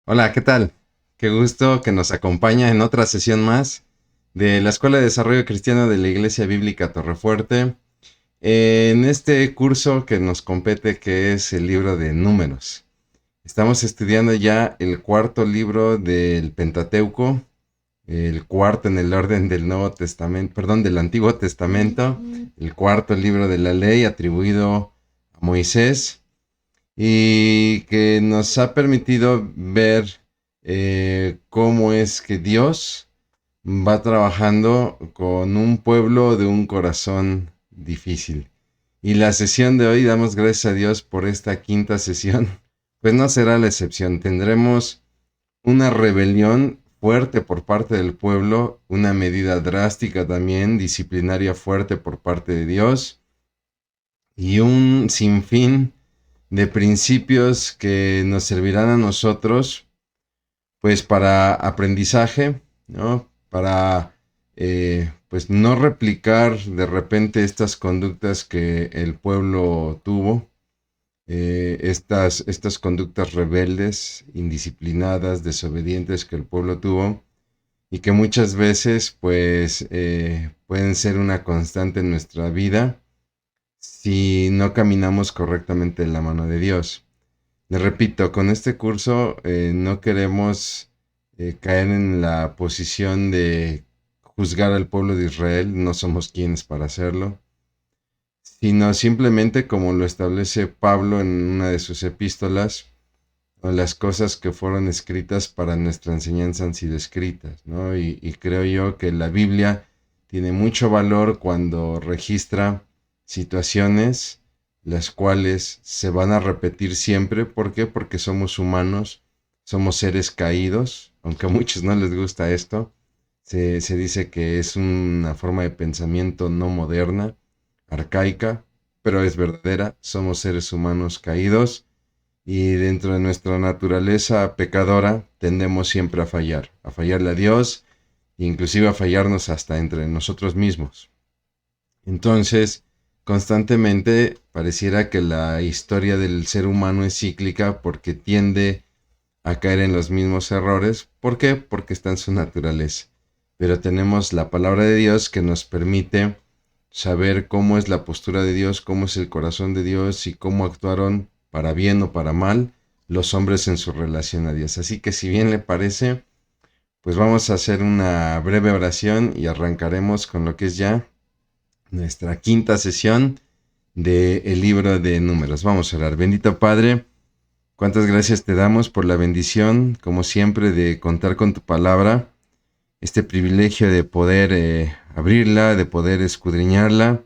Hola, ¿qué tal? Qué gusto que nos acompaña en otra sesión más de la Escuela de Desarrollo Cristiano de la Iglesia Bíblica Torrefuerte. En este curso que nos compete, que es el libro de Números. Estamos estudiando ya el cuarto libro del Pentateuco, el cuarto en el orden del Nuevo Testamento, perdón, del Antiguo Testamento, el cuarto libro de la ley atribuido a Moisés y que nos ha permitido ver cómo es que Dios va trabajando con un pueblo de un corazón difícil. Y la sesión de hoy, damos gracias a Dios por esta quinta sesión, pues no será la excepción. Tendremos una rebelión fuerte por parte del pueblo, una medida drástica también, disciplinaria fuerte por parte de Dios, y un sinfín de principios que nos servirán a nosotros, pues para aprendizaje, ¿no? Para, pues no replicar de repente estas conductas que el pueblo tuvo, estas conductas rebeldes, indisciplinadas, desobedientes que el pueblo tuvo y que muchas veces, pues, pueden ser una constante en nuestra vida si no caminamos correctamente en la mano de Dios. Les repito, con este curso no queremos caer en la posición de juzgar al pueblo de Israel, no somos quienes para hacerlo, sino simplemente como lo establece Pablo en una de sus epístolas, o las cosas que fueron escritas para nuestra enseñanza han sido escritas, ¿no? Y creo yo que la Biblia tiene mucho valor cuando registra situaciones las cuales se van a repetir siempre. ¿Por qué? Porque somos humanos, somos seres caídos, aunque a muchos no les gusta esto. Se dice que es una forma de pensamiento no moderna, arcaica, pero es verdadera. Somos seres humanos caídos y dentro de nuestra naturaleza pecadora tendemos siempre a fallarle a Dios, inclusive a fallarnos hasta entre nosotros mismos. Entonces, constantemente pareciera que la historia del ser humano es cíclica porque tiende a caer en los mismos errores. ¿Por qué? Porque está en su naturaleza. Pero tenemos la palabra de Dios que nos permite saber cómo es la postura de Dios, cómo es el corazón de Dios y cómo actuaron para bien o para mal los hombres en su relación a Dios. Así que si bien le parece, pues vamos a hacer una breve oración y arrancaremos con lo que es ya nuestra quinta sesión del libro de Números. Vamos a orar. Bendito Padre, cuántas gracias te damos por la bendición, como siempre, de contar con tu palabra, este privilegio de poder abrirla, de poder escudriñarla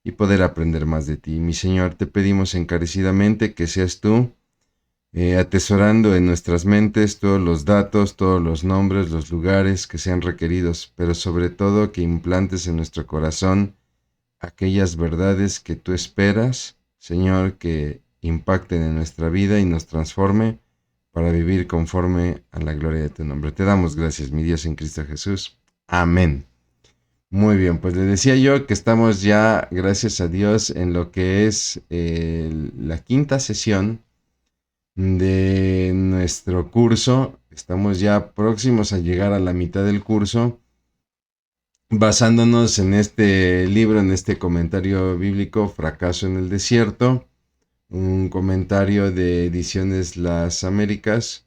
y poder aprender más de ti. Mi Señor, te pedimos encarecidamente que seas tú atesorando en nuestras mentes todos los datos, todos los nombres, los lugares que sean requeridos, pero sobre todo que implantes en nuestro corazón aquellas verdades que tú esperas, Señor, que impacten en nuestra vida y nos transforme para vivir conforme a la gloria de tu nombre. Te damos gracias, mi Dios, en Cristo Jesús. Amén. Muy bien, pues le decía yo que estamos ya, gracias a Dios, en lo que es la quinta sesión de nuestro curso. Estamos ya próximos a llegar a la mitad del curso, basándonos en este libro, en este comentario bíblico, Fracaso en el Desierto, un comentario de Ediciones Las Américas,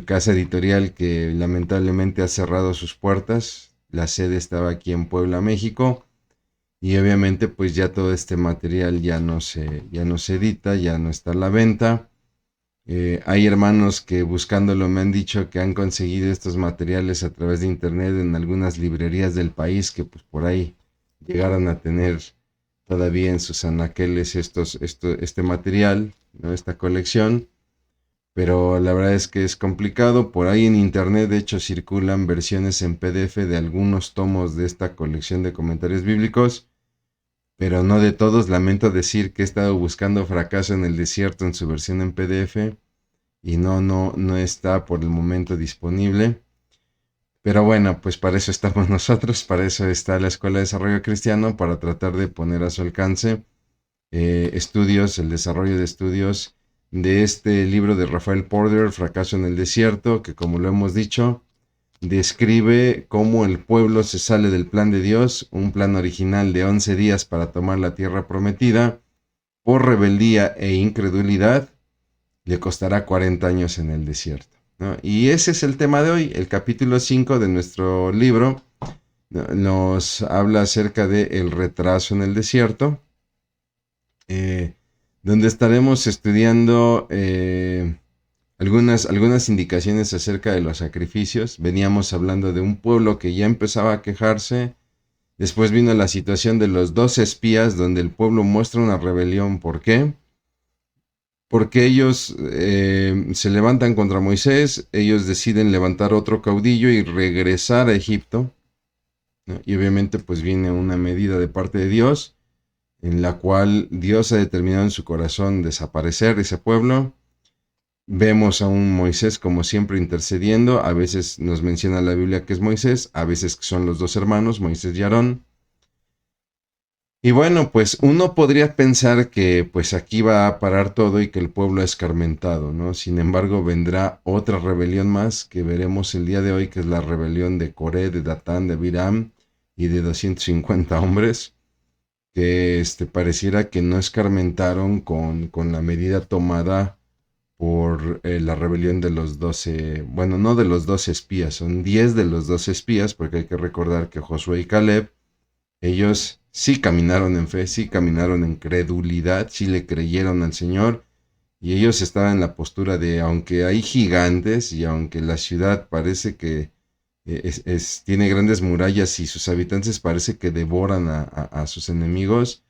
casa editorial que lamentablemente ha cerrado sus puertas. La sede estaba aquí en Puebla, México, y obviamente pues ya todo este material ya no se edita, ya no está a la venta. Hay hermanos que buscándolo me han dicho que han conseguido estos materiales a través de internet en algunas librerías del país que pues por ahí llegaron a tener todavía en sus anaqueles este material, ¿no? Esta colección. Pero la verdad es que es complicado. Por ahí en internet de hecho circulan versiones en PDF de algunos tomos de esta colección de comentarios bíblicos, pero no de todos. Lamento decir que he estado buscando Fracaso en el Desierto en su versión en PDF y no está por el momento disponible. Pero bueno, pues para eso estamos nosotros, para eso está la Escuela de Desarrollo Cristiano, para tratar de poner a su alcance estudios, el desarrollo de estudios de este libro de Rafael Porter, Fracaso en el Desierto, que como lo hemos dicho, describe cómo el pueblo se sale del plan de Dios, un plan original de 11 días para tomar la tierra prometida, por rebeldía e incredulidad, le costará 40 años en el desierto, ¿no? Y ese es el tema de hoy. El capítulo 5 de nuestro libro, ¿no?, nos habla acerca del retraso en el desierto, eh, donde estaremos estudiando algunas indicaciones acerca de los sacrificios. Veníamos hablando de un pueblo que ya empezaba a quejarse. Después vino la situación de los 12 espías, donde el pueblo muestra una rebelión. ¿Por qué? Porque ellos se levantan contra Moisés, ellos deciden levantar otro caudillo y regresar a Egipto, ¿no? Y obviamente pues viene una medida de parte de Dios, en la cual Dios ha determinado en su corazón desaparecer ese pueblo. Vemos a un Moisés como siempre intercediendo. A veces nos menciona la Biblia que es Moisés, a veces que son los dos hermanos, Moisés y Aarón. Y bueno, pues uno podría pensar que pues aquí va a parar todo y que el pueblo es escarmentado, ¿no? Sin embargo, vendrá otra rebelión más que veremos el día de hoy, que es la rebelión de Coré, de Datán, de Abiram y de 250 hombres, que pareciera que no escarmentaron con la medida tomada por la rebelión de los 12, bueno, no de los 12 espías, son 10 de los 12 espías, porque hay que recordar que Josué y Caleb, ellos sí caminaron en fe, sí caminaron en credulidad, sí le creyeron al Señor, y ellos estaban en la postura de, aunque hay gigantes y aunque la ciudad parece que tiene grandes murallas y sus habitantes parece que devoran a sus enemigos,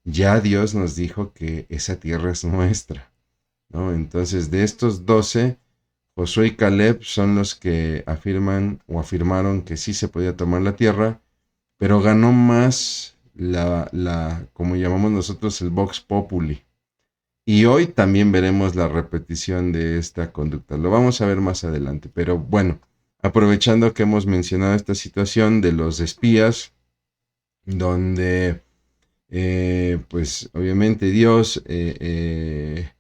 ya Dios nos dijo que esa tierra es nuestra, ¿no? Entonces, de estos 12, Josué y Caleb son los que afirman o afirmaron que sí se podía tomar la tierra, pero ganó más como llamamos nosotros, el Vox Populi. Y hoy también veremos la repetición de esta conducta. Lo vamos a ver más adelante. Pero bueno, aprovechando que hemos mencionado esta situación de los espías, donde pues obviamente Dios eh,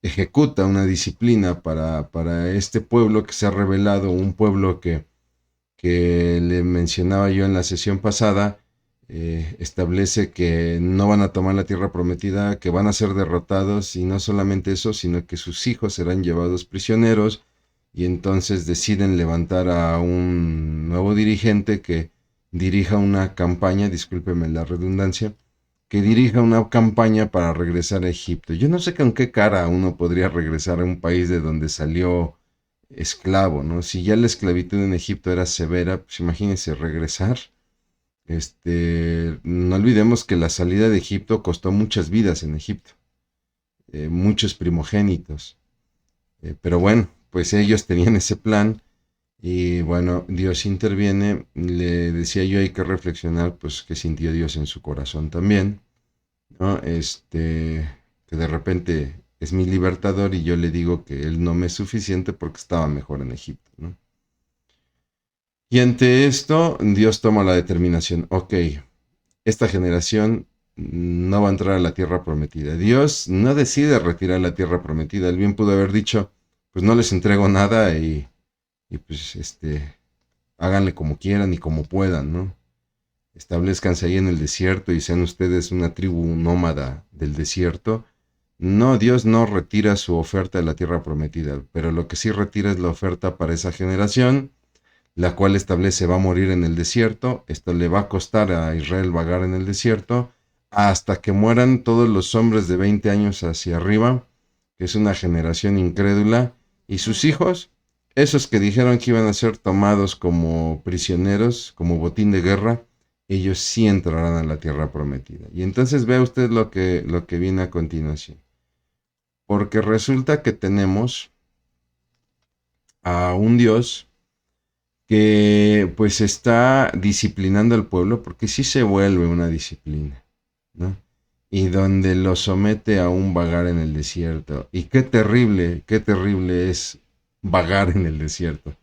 ejecuta una disciplina para este pueblo que se ha revelado, un pueblo que le mencionaba yo en la sesión pasada, establece que no van a tomar la tierra prometida, que van a ser derrotados, y no solamente eso, sino que sus hijos serán llevados prisioneros, y entonces deciden levantar a un nuevo dirigente que dirija una campaña, discúlpeme la redundancia, que dirija una campaña para regresar a Egipto. Yo no sé con qué cara uno podría regresar a un país de donde salió esclavo, ¿no? Si ya la esclavitud en Egipto era severa, pues imagínense regresar. No olvidemos que la salida de Egipto costó muchas vidas en Egipto, muchos primogénitos. Pero bueno, pues ellos tenían ese plan y bueno, Dios interviene. Le decía yo, hay que reflexionar, pues, qué sintió Dios en su corazón también, ¿no? Que de repente es mi libertador y yo le digo que él no me es suficiente porque estaba mejor en Egipto, ¿no? Y ante esto, Dios toma la determinación, ok, esta generación no va a entrar a la tierra prometida. Dios no decide retirar la tierra prometida. Él bien pudo haber dicho, pues no les entrego nada y pues háganle como quieran y como puedan, ¿no? Establezcanse ahí en el desierto y sean ustedes una tribu nómada del desierto. No, Dios no retira su oferta de la tierra prometida, pero lo que sí retira es la oferta para esa generación, la cual establece va a morir en el desierto. Esto le va a costar a Israel vagar en el desierto hasta que mueran todos los hombres de 20 años hacia arriba, que es una generación incrédula, y sus hijos, esos que dijeron que iban a ser tomados como prisioneros, como botín de guerra, ellos sí entrarán a la tierra prometida. Y entonces vea usted lo que viene a continuación. Porque resulta que tenemos a un Dios que pues está disciplinando al pueblo, porque sí se vuelve una disciplina, ¿no? Y donde lo somete a un vagar en el desierto. Y qué terrible es vagar en el desierto.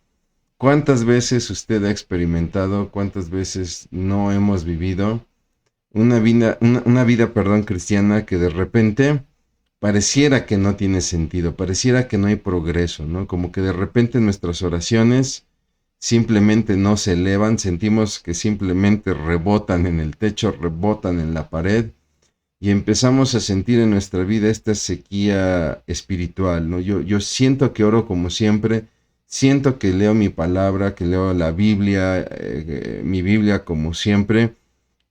¿Cuántas veces usted ha experimentado, cuántas veces no hemos vivido una vida, perdón, cristiana, que de repente pareciera que no tiene sentido, pareciera que no hay progreso, ¿no? Como que de repente nuestras oraciones simplemente no se elevan, sentimos que simplemente rebotan en el techo, rebotan en la pared y empezamos a sentir en nuestra vida esta sequía espiritual, ¿no? Yo siento que oro como siempre, siento que leo mi palabra, que leo la Biblia, mi Biblia como siempre,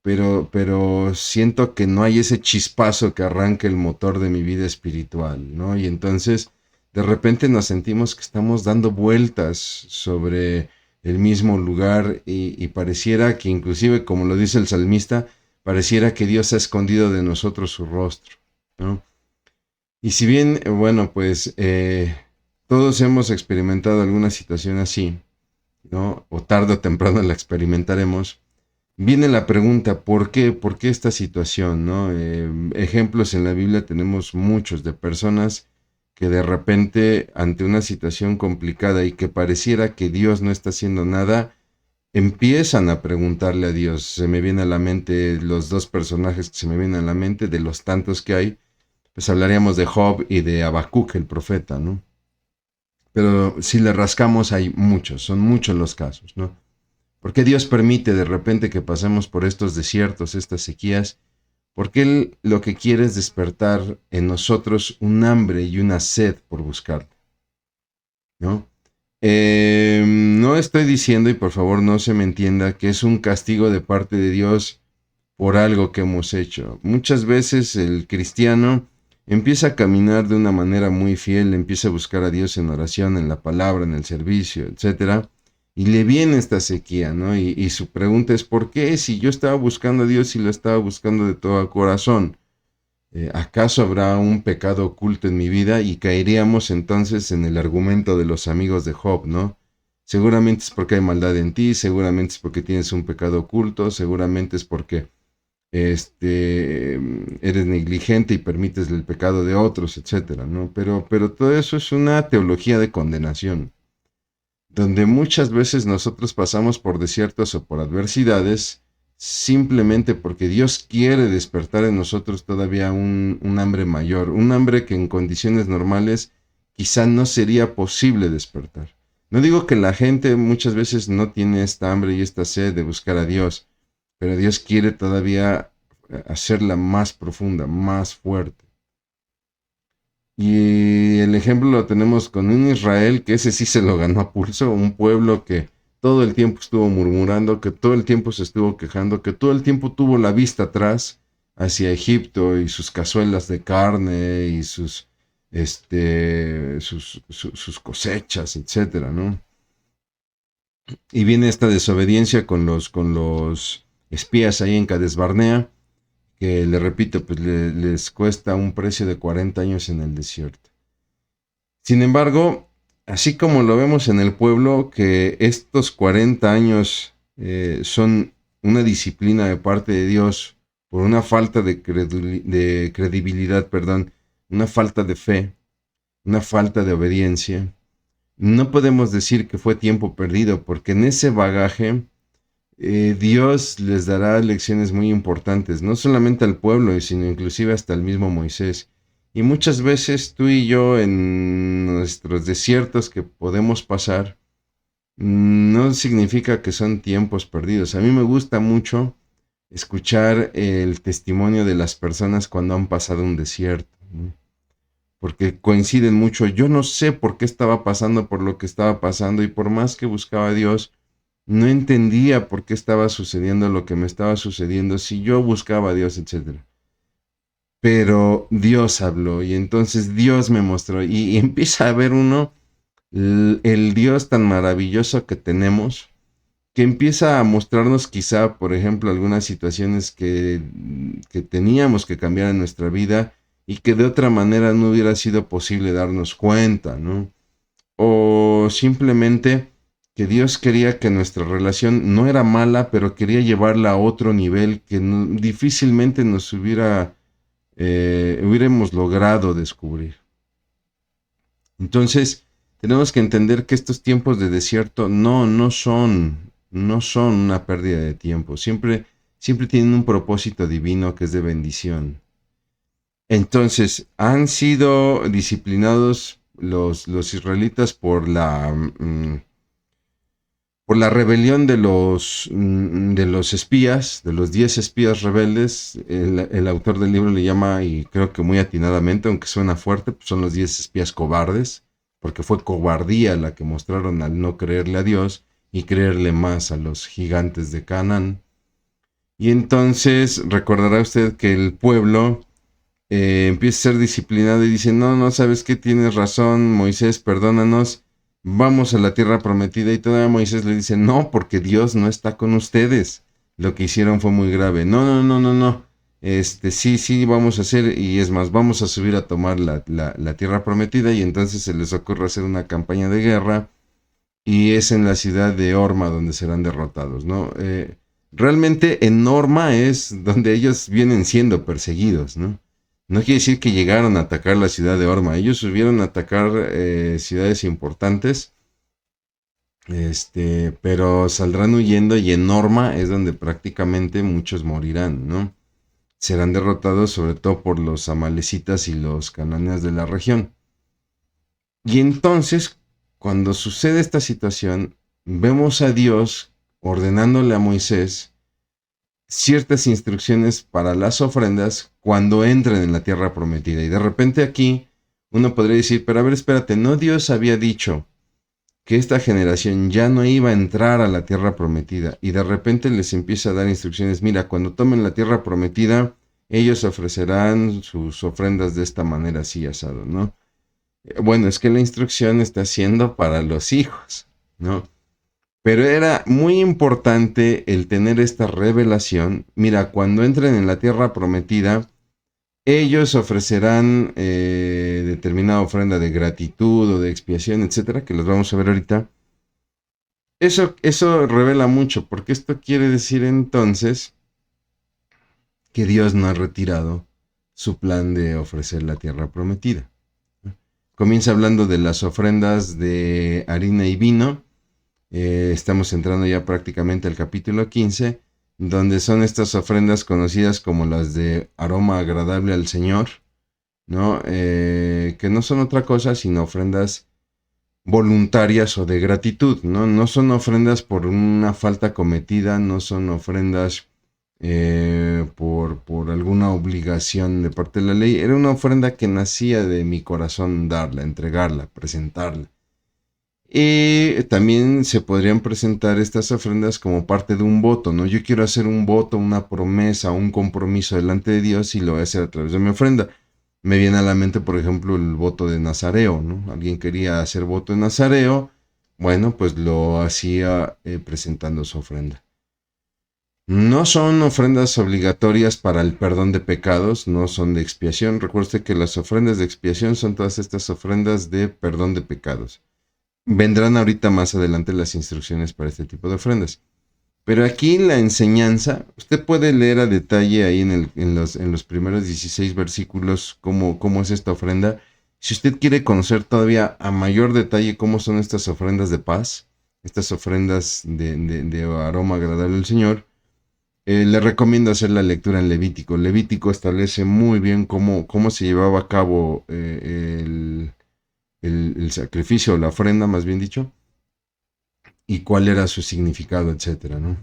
pero siento que no hay ese chispazo que arranque el motor de mi vida espiritual, ¿no? Y entonces de repente nos sentimos que estamos dando vueltas sobre el mismo lugar y pareciera que inclusive, como lo dice el salmista, pareciera que Dios ha escondido de nosotros su rostro, ¿no? Y si bien, bueno, pues todos hemos experimentado alguna situación así, ¿no? O tarde o temprano la experimentaremos. Viene la pregunta, ¿por qué? ¿Por qué esta situación, no? Ejemplos en la Biblia tenemos muchos de personas que de repente ante una situación complicada y que pareciera que Dios no está haciendo nada, empiezan a preguntarle a Dios. Se me viene a la mente los dos personajes que se me vienen a la mente de los tantos que hay, pues hablaríamos de Job y de Habacuc, el profeta, ¿no? Pero si le rascamos hay muchos, son muchos los casos, ¿no? ¿Por qué Dios permite de repente que pasemos por estos desiertos, estas sequías? Porque Él lo que quiere es despertar en nosotros un hambre y una sed por buscarlo, ¿no? No estoy diciendo, y por favor no se me entienda, que es un castigo de parte de Dios por algo que hemos hecho. Muchas veces el cristiano empieza a caminar de una manera muy fiel, empieza a buscar a Dios en oración, en la palabra, en el servicio, etcétera, y le viene esta sequía, ¿no? Y su pregunta es, ¿por qué? Si yo estaba buscando a Dios y lo estaba buscando de todo corazón, ¿acaso habrá un pecado oculto en mi vida? Y caeríamos entonces en el argumento de los amigos de Job, ¿no? Seguramente es porque hay maldad en ti, seguramente es porque tienes un pecado oculto, seguramente es porque eres negligente y permites el pecado de otros, etcétera, ¿no? Pero todo eso es una teología de condenación, donde muchas veces nosotros pasamos por desiertos o por adversidades simplemente porque Dios quiere despertar en nosotros todavía un hambre mayor, un hambre que en condiciones normales quizá no sería posible despertar. No digo que la gente muchas veces no tiene esta hambre y esta sed de buscar a Dios, pero Dios quiere todavía hacerla más profunda, más fuerte. Y el ejemplo lo tenemos con un Israel que ese sí se lo ganó a pulso, un pueblo que todo el tiempo estuvo murmurando, que todo el tiempo se estuvo quejando, que todo el tiempo tuvo la vista atrás hacia Egipto y sus cazuelas de carne y sus cosechas, etcétera, ¿no? Y viene esta desobediencia con los espías ahí en Cades Barnea, que le repito, pues les cuesta un precio de 40 años en el desierto. Sin embargo, así como lo vemos en el pueblo, que estos 40 años son una disciplina de parte de Dios por una falta de credibilidad, perdón, una falta de fe, una falta de obediencia, no podemos decir que fue tiempo perdido, porque en ese bagaje Dios les dará lecciones muy importantes, no solamente al pueblo, sino inclusive hasta el mismo Moisés. Y muchas veces tú y yo en nuestros desiertos que podemos pasar, no significa que son tiempos perdidos. A mí me gusta mucho escuchar el testimonio de las personas cuando han pasado un desierto, ¿no? Porque coinciden mucho. Yo no sé por qué estaba pasando por lo que estaba pasando y por más que buscaba a Dios, no entendía por qué estaba sucediendo lo que me estaba sucediendo, si yo buscaba a Dios, etcétera. Pero Dios habló y entonces Dios me mostró y empieza a ver uno el Dios tan maravilloso que tenemos, que empieza a mostrarnos quizá, por ejemplo, algunas situaciones que teníamos que cambiar en nuestra vida y que de otra manera no hubiera sido posible darnos cuenta, ¿no? O simplemente que Dios quería que nuestra relación no era mala, pero quería llevarla a otro nivel que difícilmente nos hubiéramos logrado descubrir. Entonces, tenemos que entender que estos tiempos de desierto no son una pérdida de tiempo. Siempre tienen un propósito divino que es de bendición. Entonces, han sido disciplinados los israelitas por la rebelión de los espías, de los 10 espías rebeldes. El autor del libro le llama, y creo que muy atinadamente, aunque suena fuerte, pues son los 10 espías cobardes, porque fue cobardía la que mostraron al no creerle a Dios y creerle más a los gigantes de Canaán. Y entonces recordará usted que el pueblo empieza a ser disciplinado y dice, no, no, sabes qué, tienes razón, Moisés, perdónanos, vamos a la tierra prometida. Y todavía Moisés le dice, no, porque Dios no está con ustedes. Lo que hicieron fue muy grave. No, no, no, no, no. Sí, sí, vamos a hacer, y es más, vamos a subir a tomar la tierra prometida. Y entonces se les ocurre hacer una campaña de guerra, y es en la ciudad de Orma donde serán derrotados, ¿no? Realmente en Orma es donde ellos vienen siendo perseguidos, ¿no? No quiere decir que llegaron a atacar la ciudad de Orma. Ellos subieron a atacar ciudades importantes, pero saldrán huyendo, y en Orma es donde prácticamente muchos morirán, ¿no? Serán derrotados sobre todo por los amalecitas y los cananeos de la región. Y entonces, cuando sucede esta situación, vemos a Dios ordenándole a Moisés ciertas instrucciones para las ofrendas cuando entren en la tierra prometida. Y de repente aquí uno podría decir, pero a ver, espérate, ¿no Dios había dicho que esta generación ya no iba a entrar a la tierra prometida? Y de repente les empieza a dar instrucciones, mira, cuando tomen la tierra prometida, ellos ofrecerán sus ofrendas de esta manera, así asado, ¿no? Bueno, es que la instrucción está siendo para los hijos, ¿no? Pero era muy importante el tener esta revelación. Mira, cuando entren en la tierra prometida, ellos ofrecerán determinada ofrenda de gratitud o de expiación, etcétera, que los vamos a ver ahorita. Eso revela mucho, porque esto quiere decir entonces que Dios no ha retirado su plan de ofrecer la tierra prometida. Comienza hablando de las ofrendas de harina y vino. Estamos entrando ya prácticamente al capítulo 15, donde son estas ofrendas conocidas como las de aroma agradable al Señor, ¿no? Que no son otra cosa sino ofrendas voluntarias o de gratitud, ¿no? No son ofrendas por una falta cometida, no son ofrendas por alguna obligación de parte de la ley. Era una ofrenda que nacía de mi corazón darla, entregarla, presentarla. Y también se podrían presentar estas ofrendas como parte de un voto, ¿no? Yo quiero hacer un voto, una promesa, un compromiso delante de Dios, y lo voy a hacer a través de mi ofrenda. Me viene a la mente, por ejemplo, el voto de Nazareo, ¿no? Alguien quería hacer voto de Nazareo, bueno, pues lo hacía presentando su ofrenda. No son ofrendas obligatorias para el perdón de pecados, no son de expiación. Recuerde que las ofrendas de expiación son todas estas ofrendas de perdón de pecados. Vendrán ahorita más adelante las instrucciones para este tipo de ofrendas. Pero aquí la enseñanza, usted puede leer a detalle ahí en los primeros 16 versículos cómo es esta ofrenda. Si usted quiere conocer todavía a mayor detalle cómo son estas ofrendas de paz, estas ofrendas de aroma agradable al Señor, le recomiendo hacer la lectura en Levítico. Levítico establece muy bien cómo se llevaba a cabo el sacrificio, o la ofrenda, más bien dicho, y cuál era su significado, etcétera, ¿no?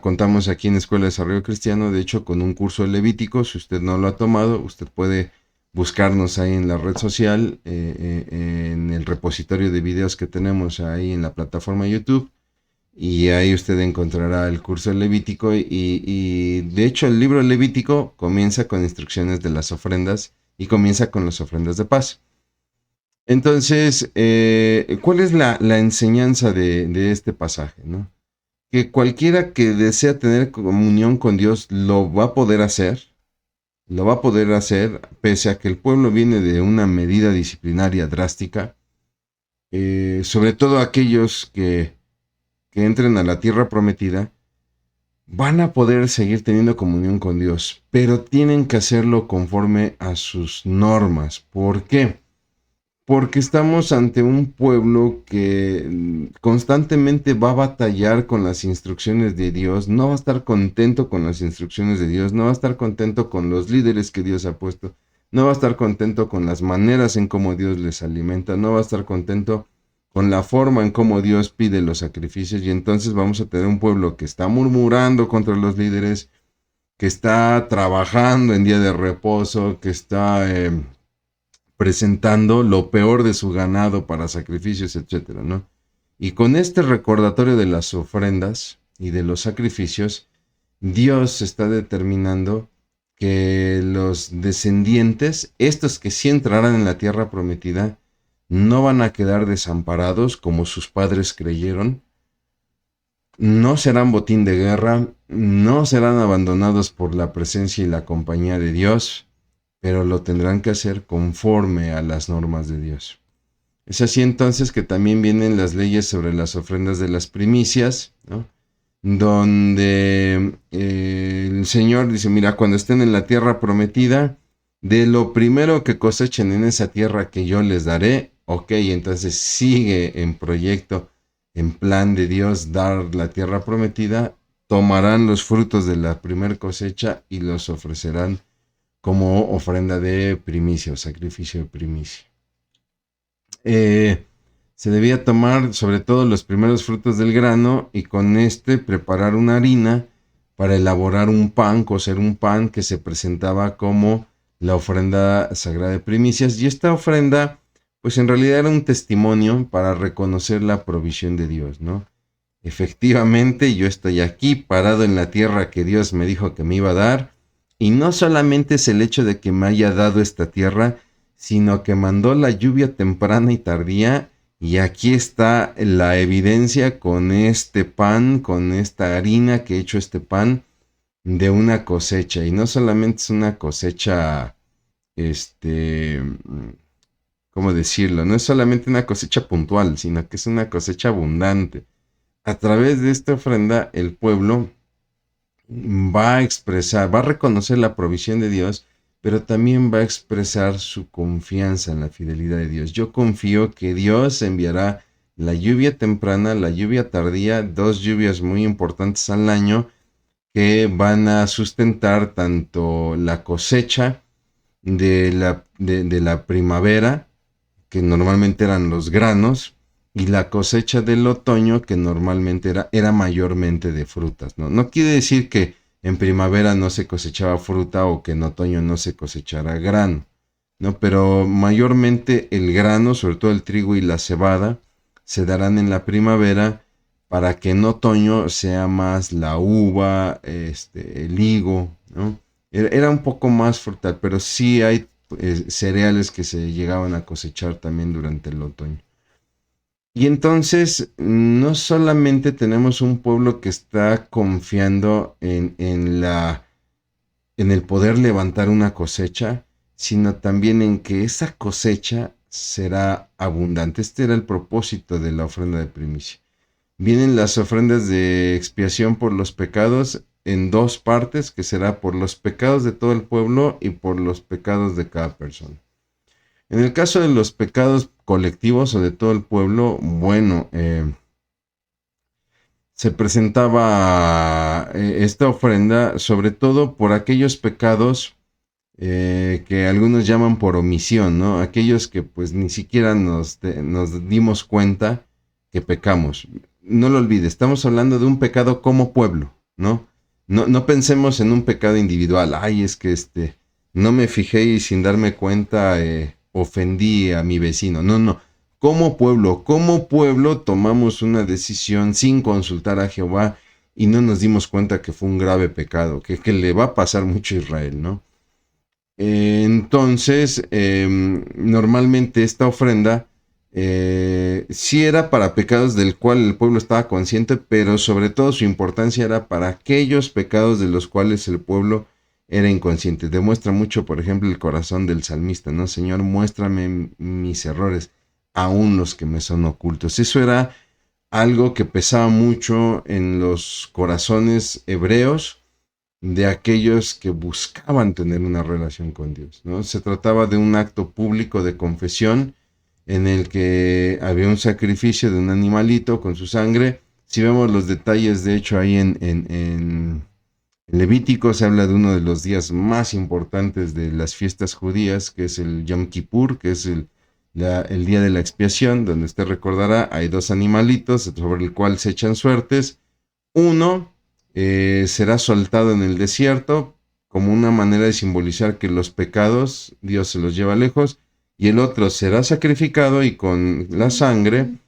Contamos aquí en Escuela de Desarrollo Cristiano, de hecho, con un curso de Levítico. Si usted no lo ha tomado, usted puede buscarnos ahí en la red social, en el repositorio de videos que tenemos ahí en la plataforma YouTube, y ahí usted encontrará el curso de Levítico, y de hecho el libro de Levítico comienza con instrucciones de las ofrendas y comienza con las ofrendas de paz. Entonces, ¿cuál es la enseñanza de este pasaje, ¿no? Que cualquiera que desea tener comunión con Dios lo va a poder hacer, pese a que el pueblo viene de una medida disciplinaria drástica, sobre todo aquellos que entren a la tierra prometida, van a poder seguir teniendo comunión con Dios, pero tienen que hacerlo conforme a sus normas. ¿Por qué? Porque estamos ante un pueblo que constantemente va a batallar con las instrucciones de Dios, no va a estar contento con las instrucciones de Dios, no va a estar contento con los líderes que Dios ha puesto, no va a estar contento con las maneras en cómo Dios les alimenta, no va a estar contento con la forma en cómo Dios pide los sacrificios, y entonces vamos a tener un pueblo que está murmurando contra los líderes, que está trabajando en día de reposo, que está presentando lo peor de su ganado para sacrificios, etcétera, ¿no? Y con este recordatorio de las ofrendas y de los sacrificios, Dios está determinando que los descendientes, estos que sí entrarán en la tierra prometida, no van a quedar desamparados como sus padres creyeron, no serán botín de guerra, no serán abandonados por la presencia y la compañía de Dios, pero lo tendrán que hacer conforme a las normas de Dios. Es así entonces que también vienen las leyes sobre las ofrendas de las primicias, ¿no? Donde el Señor dice, mira, cuando estén en la tierra prometida, de lo primero que cosechen en esa tierra que yo les daré, ok, entonces sigue en proyecto, en plan de Dios dar la tierra prometida, tomarán los frutos de la primera cosecha y los ofrecerán como ofrenda de primicia o sacrificio de primicia. Se debía tomar sobre todo los primeros frutos del grano y con este preparar una harina para elaborar un pan, cocer un pan que se presentaba como la ofrenda sagrada de primicias. Y esta ofrenda, pues en realidad era un testimonio para reconocer la provisión de Dios, ¿no? Efectivamente, yo estoy aquí parado en la tierra que Dios me dijo que me iba a dar. Y no solamente es el hecho de que me haya dado esta tierra, sino que mandó la lluvia temprana y tardía. Y aquí está la evidencia con este pan, con esta harina que he hecho este pan de una cosecha. Y no solamente es una cosecha, ¿cómo decirlo? No es solamente una cosecha puntual, sino que es una cosecha abundante. A través de esta ofrenda, el pueblo va a expresar, va a reconocer la provisión de Dios, pero también va a expresar su confianza en la fidelidad de Dios. Yo confío que Dios enviará la lluvia temprana, la lluvia tardía, dos lluvias muy importantes al año que van a sustentar tanto la cosecha de la primavera, que normalmente eran los granos, y la cosecha del otoño, que normalmente era mayormente de frutas, ¿no? No quiere decir que en primavera no se cosechaba fruta o que en otoño no se cosechara grano, ¿no? Pero mayormente el grano, sobre todo el trigo y la cebada, se darán en la primavera para que en otoño sea más la uva, el higo, ¿no? Era un poco más frutal, pero sí hay cereales que se llegaban a cosechar también durante el otoño. Y entonces no solamente tenemos un pueblo que está confiando en el poder levantar una cosecha, sino también en que esa cosecha será abundante. Este era el propósito de la ofrenda de primicia. Vienen las ofrendas de expiación por los pecados en dos partes, que será por los pecados de todo el pueblo y por los pecados de cada persona. En el caso de los pecados colectivos o de todo el pueblo, bueno, se presentaba esta ofrenda sobre todo por aquellos pecados que algunos llaman por omisión, ¿no? Aquellos que pues ni siquiera nos dimos cuenta que pecamos. No lo olvides, estamos hablando de un pecado como pueblo, ¿no? No pensemos en un pecado individual. Ay, es que no me fijé y sin darme cuenta ofendí a mi vecino. No. Como pueblo tomamos una decisión sin consultar a Jehová y no nos dimos cuenta que fue un grave pecado, que le va a pasar mucho a Israel, ¿no? Entonces, normalmente esta ofrenda sí era para pecados del cual el pueblo estaba consciente, pero sobre todo su importancia era para aquellos pecados de los cuales el pueblo era inconsciente. Demuestra mucho, por ejemplo, el corazón del salmista, ¿no? Señor, muéstrame mis errores, aún los que me son ocultos. Eso era algo que pesaba mucho en los corazones hebreos de aquellos que buscaban tener una relación con Dios, ¿no? Se trataba de un acto público de confesión en el que había un sacrificio de un animalito con su sangre. Si vemos los detalles, de hecho, ahí en Levítico se habla de uno de los días más importantes de las fiestas judías, que es el Yom Kippur, que es el día de la expiación, donde usted recordará, hay dos animalitos sobre el cual se echan suertes. Uno será soltado en el desierto como una manera de simbolizar que los pecados Dios se los lleva lejos, y el otro será sacrificado y con la sangre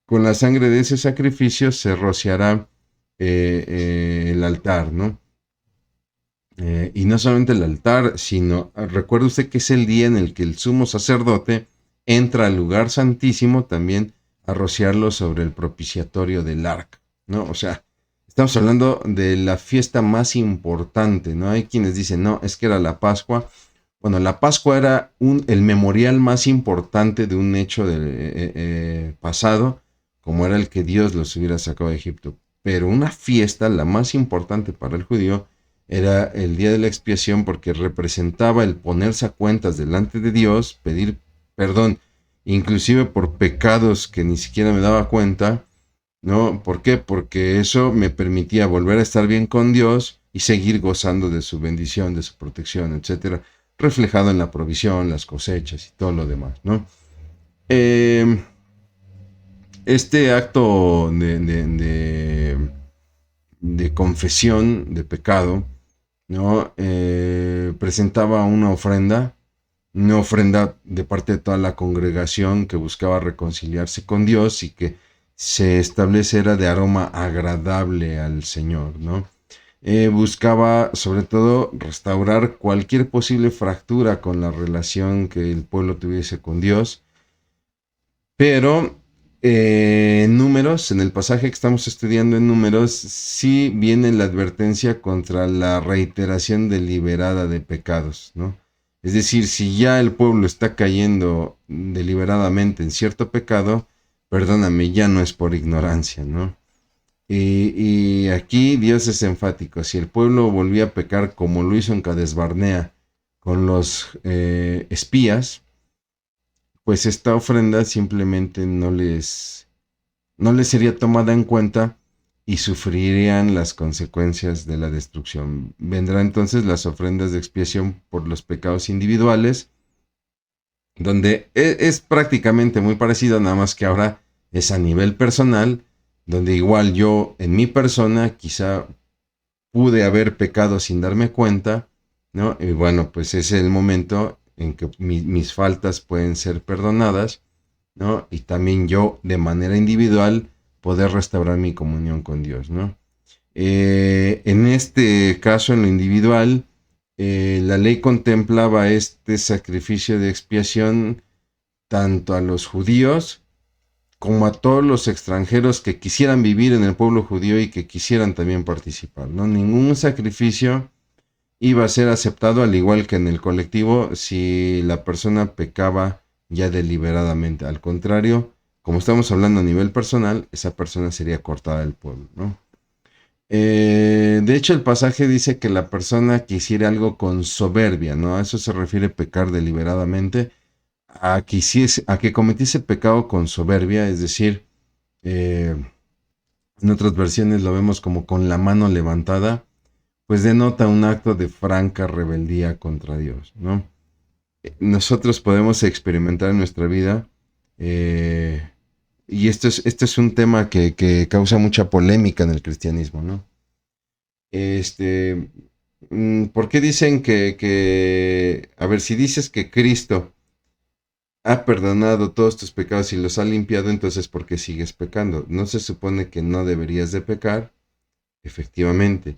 de ese sacrificio se rociará el altar, ¿no? Y no solamente el altar, sino recuerde usted que es el día en el que el sumo sacerdote entra al lugar santísimo también a rociarlo sobre el propiciatorio del arca, ¿no? O sea, estamos hablando de la fiesta más importante, ¿no? Hay quienes dicen, no, es que era la Pascua. Bueno, la Pascua era el memorial más importante de un hecho pasado, como era el que Dios los hubiera sacado de Egipto. Pero una fiesta, la más importante para el judío, era el día de la expiación, porque representaba el ponerse a cuentas delante de Dios, pedir perdón, inclusive por pecados que ni siquiera me daba cuenta, ¿no? ¿Por qué? Porque eso me permitía volver a estar bien con Dios y seguir gozando de su bendición, de su protección, etcétera, reflejado en la provisión, las cosechas y todo lo demás, ¿no? Eh, este acto de confesión de pecado, ¿no? Presentaba una ofrenda de parte de toda la congregación que buscaba reconciliarse con Dios y que se estableciera de aroma agradable al Señor, ¿no? Buscaba sobre todo restaurar cualquier posible fractura con la relación que el pueblo tuviese con Dios, pero en Números, en el pasaje que estamos estudiando en Números, sí viene la advertencia contra la reiteración deliberada de pecados, ¿no? Es decir, si ya el pueblo está cayendo deliberadamente en cierto pecado, perdóname, ya no es por ignorancia, ¿no? Y aquí Dios es enfático. Si el pueblo volvía a pecar como lo hizo en Cades Barnea con los espías, pues esta ofrenda simplemente no les sería tomada en cuenta y sufrirían las consecuencias de la destrucción. Vendrán entonces las ofrendas de expiación por los pecados individuales, donde es prácticamente muy parecido, nada más que ahora es a nivel personal, donde igual yo en mi persona quizá pude haber pecado sin darme cuenta, ¿no? Y bueno, pues es el momento en que mis faltas pueden ser perdonadas, ¿no? Y también yo de manera individual poder restaurar mi comunión con Dios, ¿no? En este caso, en lo individual, la ley contemplaba este sacrificio de expiación tanto a los judíos como a todos los extranjeros que quisieran vivir en el pueblo judío y que quisieran también participar, ¿no? Ningún sacrificio iba a ser aceptado, al igual que en el colectivo, si la persona pecaba ya deliberadamente. Al contrario, como estamos hablando a nivel personal, esa persona sería cortada del pueblo, ¿no? De hecho, el pasaje dice que la persona que hiciera algo con soberbia, ¿no? A eso se refiere pecar deliberadamente, a que cometiese pecado con soberbia, es decir, eh, en otras versiones lo vemos como con la mano levantada, pues denota un acto de franca rebeldía contra Dios, ¿no? Nosotros podemos experimentar en nuestra vida, eh, y esto es un tema que causa mucha polémica en el cristianismo, ¿no? Este, ¿Por qué dicen a ver, si dices que Cristo ha perdonado todos tus pecados y los ha limpiado, entonces ¿por qué sigues pecando? ¿No se supone que no deberías de pecar? Efectivamente,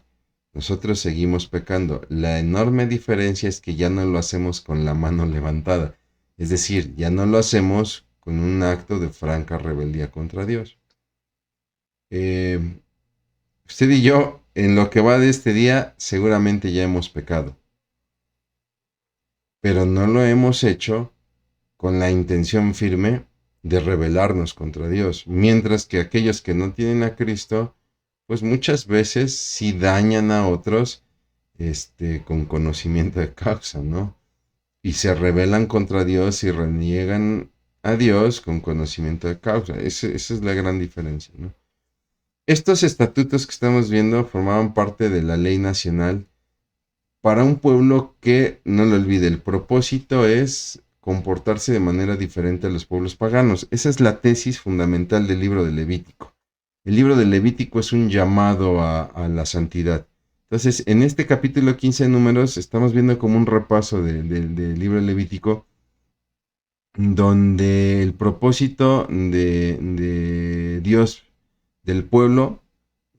nosotros seguimos pecando. La enorme diferencia es que ya no lo hacemos con la mano levantada. Es decir, ya no lo hacemos con un acto de franca rebeldía contra Dios. Eh, Usted y yo, en lo que va de este día, seguramente ya hemos pecado, pero no lo hemos hecho con la intención firme de rebelarnos contra Dios, mientras que aquellos que no tienen a Cristo, pues muchas veces sí dañan a otros con conocimiento de causa, ¿no? Y se rebelan contra Dios y reniegan a Dios con conocimiento de causa. Esa es la gran diferencia, ¿no? Estos estatutos que estamos viendo formaban parte de la ley nacional para un pueblo que, no lo olvide, el propósito es comportarse de manera diferente a los pueblos paganos. Esa es la tesis fundamental del libro de Levítico. El libro de Levítico es un llamado a la santidad. Entonces, en este capítulo 15 de Números, estamos viendo como un repaso del libro de Levítico, donde el propósito de Dios, del pueblo,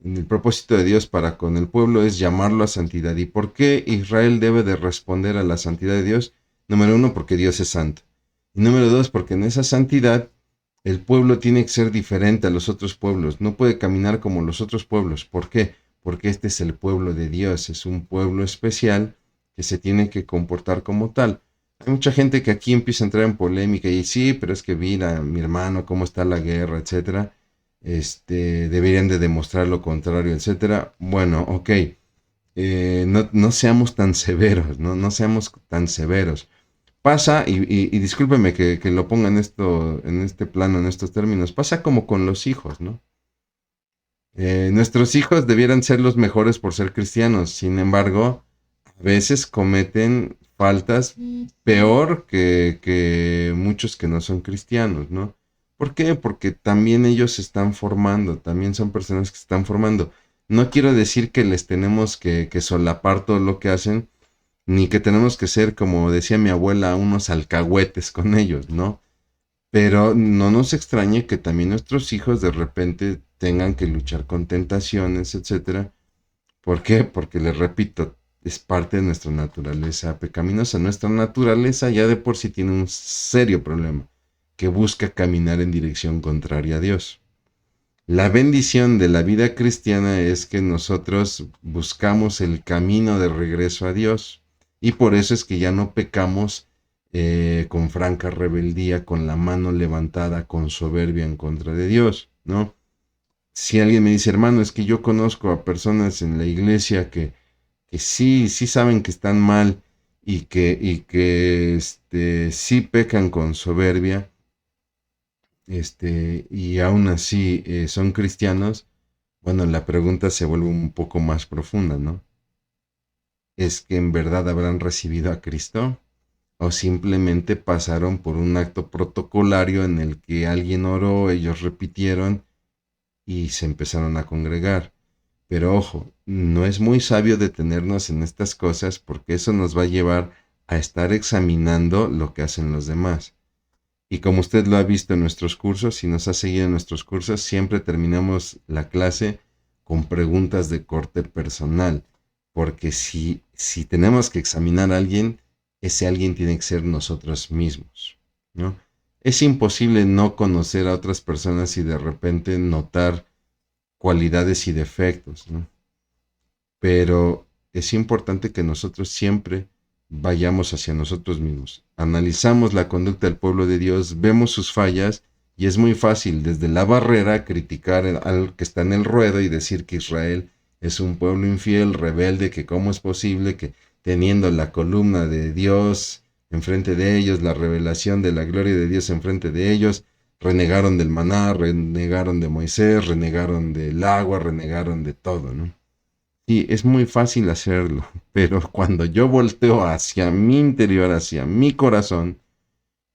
el propósito de Dios para con el pueblo es llamarlo a santidad. ¿Y por qué Israel debe de responder a la santidad de Dios? Número uno, porque Dios es santo. Y número dos, porque en esa santidad el pueblo tiene que ser diferente a los otros pueblos. No puede caminar como los otros pueblos. ¿Por qué? Porque este es el pueblo de Dios. Es un pueblo especial que se tiene que comportar como tal. Hay mucha gente que aquí empieza a entrar en polémica y sí, pero es que mira, mi hermano, cómo está la guerra, etcétera. Deberían de demostrar lo contrario, etcétera. Bueno, ok, no seamos tan severos, no seamos tan severos. Pasa, y discúlpeme que lo ponga en esto, en este plano, en estos términos, pasa como con los hijos, ¿no? Nuestros hijos debieran ser los mejores por ser cristianos, sin embargo, a veces cometen faltas peor que muchos que no son cristianos, ¿no? ¿Por qué? Porque también ellos se están formando, también son personas que se están formando. No quiero decir que les tenemos que solapar todo lo que hacen, ni que tenemos que ser, como decía mi abuela, unos alcahuetes con ellos, ¿no? Pero no nos extrañe que también nuestros hijos de repente tengan que luchar con tentaciones, etcétera. ¿Por qué? Porque les repito, es parte de nuestra naturaleza pecaminosa. Nuestra naturaleza ya de por sí tiene un serio problema, que busca caminar en dirección contraria a Dios. La bendición de la vida cristiana es que nosotros buscamos el camino de regreso a Dios y por eso es que ya no pecamos con franca rebeldía, con la mano levantada, con soberbia en contra de Dios, ¿no? Si alguien me dice, hermano, es que yo conozco a personas en la iglesia que sí saben que están mal y que sí pecan con soberbia, y aún así son cristianos, bueno, la pregunta se vuelve un poco más profunda, ¿no? ¿Es que en verdad habrán recibido a Cristo? ¿O simplemente pasaron por un acto protocolario en el que alguien oró, ellos repitieron y se empezaron a congregar? Pero ojo, no es muy sabio detenernos en estas cosas porque eso nos va a llevar a estar examinando lo que hacen los demás. Y como usted lo ha visto en nuestros cursos, si nos ha seguido en nuestros cursos, siempre terminamos la clase con preguntas de corte personal. Porque si tenemos que examinar a alguien, ese alguien tiene que ser nosotros mismos, ¿no? Es imposible no conocer a otras personas y de repente notar cualidades y defectos, ¿no? Pero es importante que nosotros siempre vayamos hacia nosotros mismos. Analizamos la conducta del pueblo de Dios, vemos sus fallas y es muy fácil desde la barrera criticar al que está en el ruedo y decir que Israel es un pueblo infiel, rebelde, que cómo es posible que teniendo la columna de Dios enfrente de ellos, la revelación de la gloria de Dios enfrente de ellos, renegaron del maná, renegaron de Moisés, renegaron del agua, renegaron de todo, ¿no? Sí, es muy fácil hacerlo, pero cuando yo volteo hacia mi interior, hacia mi corazón,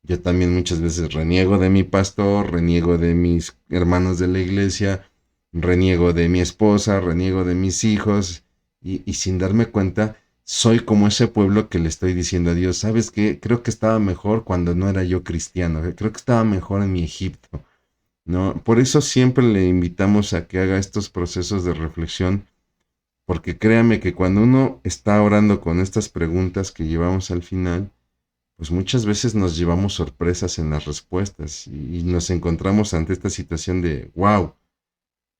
yo también muchas veces reniego de mi pastor, reniego de mis hermanos de la iglesia, reniego de mi esposa, reniego de mis hijos, y sin darme cuenta, soy como ese pueblo que le estoy diciendo a Dios, ¿sabes qué? Creo que estaba mejor cuando no era yo cristiano, creo que estaba mejor en mi Egipto, ¿no? Por eso siempre le invitamos a que haga estos procesos de reflexión porque créame que cuando uno está orando con estas preguntas que llevamos al final, pues muchas veces nos llevamos sorpresas en las respuestas y nos encontramos ante esta situación de, wow,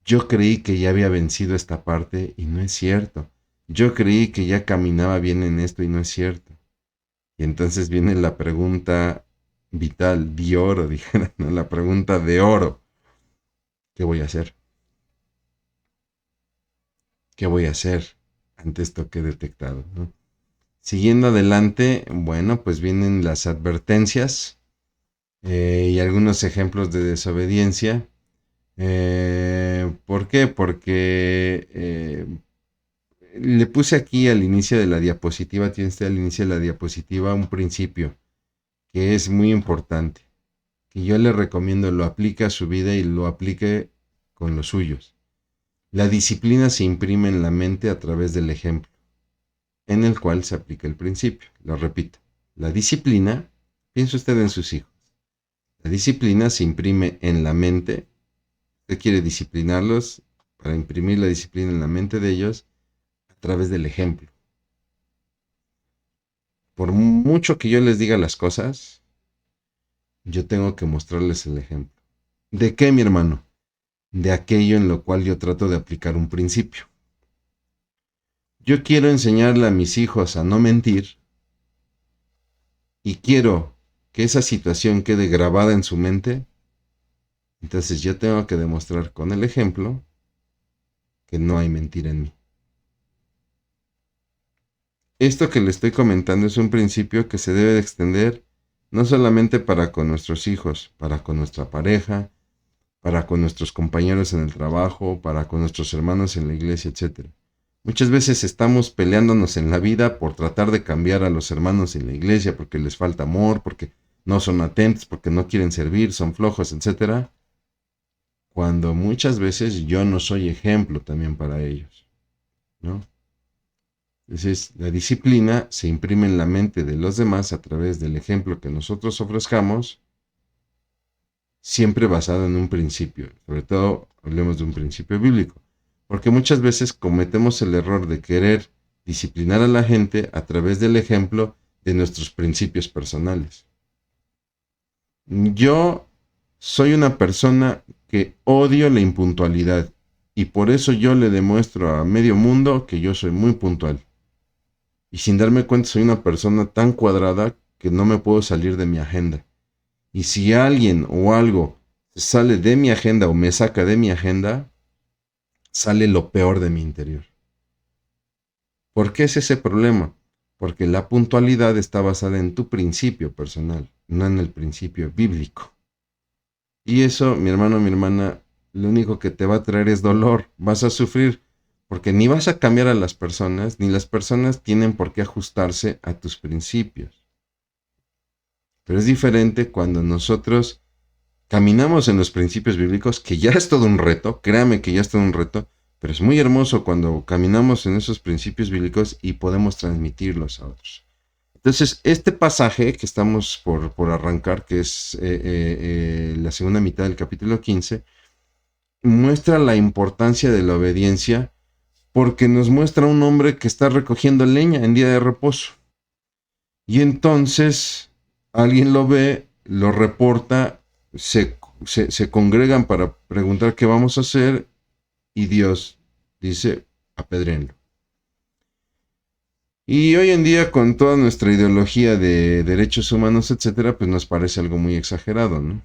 yo creí que ya había vencido esta parte y no es cierto. Yo creí que ya caminaba bien en esto y no es cierto. Y entonces viene la pregunta vital, di oro, dijera, ¿no? La pregunta de oro. ¿Qué voy a hacer? ¿Qué voy a hacer ante esto que he detectado, ¿no? Siguiendo adelante, bueno, pues vienen las advertencias. y algunos ejemplos de desobediencia. ¿Por qué? Porque le puse aquí al inicio de la diapositiva, tiene usted al inicio de la diapositiva un principio que es muy importante, que yo le recomiendo lo aplique a su vida y lo aplique con los suyos. La disciplina se imprime en la mente a través del ejemplo, en el cual se aplica el principio. Lo repito, la disciplina, piense usted en sus hijos, la disciplina se imprime en la mente. Usted quiere disciplinarlos para imprimir la disciplina en la mente de ellos a través del ejemplo. Por mucho que yo les diga las cosas, yo tengo que mostrarles el ejemplo. ¿De qué, mi hermano? De aquello en lo cual yo trato de aplicar un principio. Yo quiero enseñarle a mis hijos a no mentir y quiero que esa situación quede grabada en su mente. Entonces yo tengo que demostrar con el ejemplo que no hay mentira en mí. Esto que le estoy comentando es un principio que se debe de extender no solamente para con nuestros hijos, para con nuestra pareja, para con nuestros compañeros en el trabajo, para con nuestros hermanos en la iglesia, etc. Muchas veces estamos peleándonos en la vida por tratar de cambiar a los hermanos en la iglesia porque les falta amor, porque no son atentos, porque no quieren servir, son flojos, etc. Cuando muchas veces yo no soy ejemplo también para ellos, ¿no? Entonces, la disciplina se imprime en la mente de los demás a través del ejemplo que nosotros ofrezcamos, siempre basado en un principio. Sobre todo, hablemos de un principio bíblico. Porque muchas veces cometemos el error de querer disciplinar a la gente a través del ejemplo de nuestros principios personales. Yo soy una persona que odio la impuntualidad y por eso yo le demuestro a medio mundo que yo soy muy puntual. Y sin darme cuenta soy una persona tan cuadrada que no me puedo salir de mi agenda. Y si alguien o algo sale de mi agenda o me saca de mi agenda, sale lo peor de mi interior. ¿Por qué es ese problema? Porque la puntualidad está basada en tu principio personal, no en el principio bíblico. Y eso, mi hermano, mi hermana, lo único que te va a traer es dolor. Vas a sufrir porque ni vas a cambiar a las personas, ni las personas tienen por qué ajustarse a tus principios. Pero es diferente cuando nosotros caminamos en los principios bíblicos, que ya es todo un reto, créame que ya es todo un reto, pero es muy hermoso cuando caminamos en esos principios bíblicos y podemos transmitirlos a otros. Entonces, este pasaje que estamos por arrancar, que es la segunda mitad del capítulo 15, muestra la importancia de la obediencia porque nos muestra un hombre que está recogiendo leña en día de reposo. Y entonces alguien lo ve, lo reporta, se congregan para preguntar qué vamos a hacer y Dios dice, apedréenlo. Y hoy en día con toda nuestra ideología de derechos humanos, etcétera, pues nos parece algo muy exagerado, ¿no?